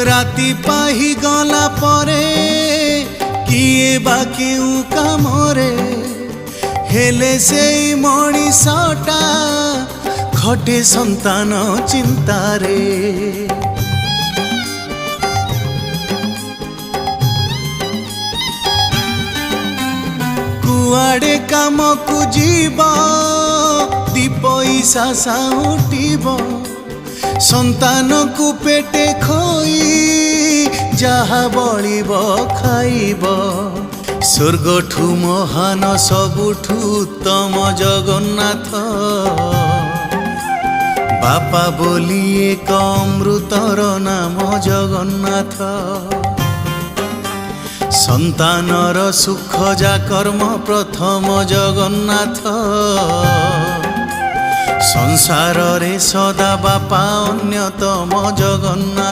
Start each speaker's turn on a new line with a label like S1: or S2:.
S1: राति पाही गला परे किए बा केउ कामरे हेले से मणिषटा खटे संतान चिंतारे। कुआड़े काम को जीव दी पैसा साउटिब संतान को पेटे खोई जहा बलिब खाइब। स्वर्गठू महान सबुठू उत्तम जगन्नाथ बापा बोली एक अमृतर नाम जगन्नाथ। संतानर सुख जा कर्म प्रथम जगन्नाथ संसार रे सदा बापा अन्यतम जगन्नाथ।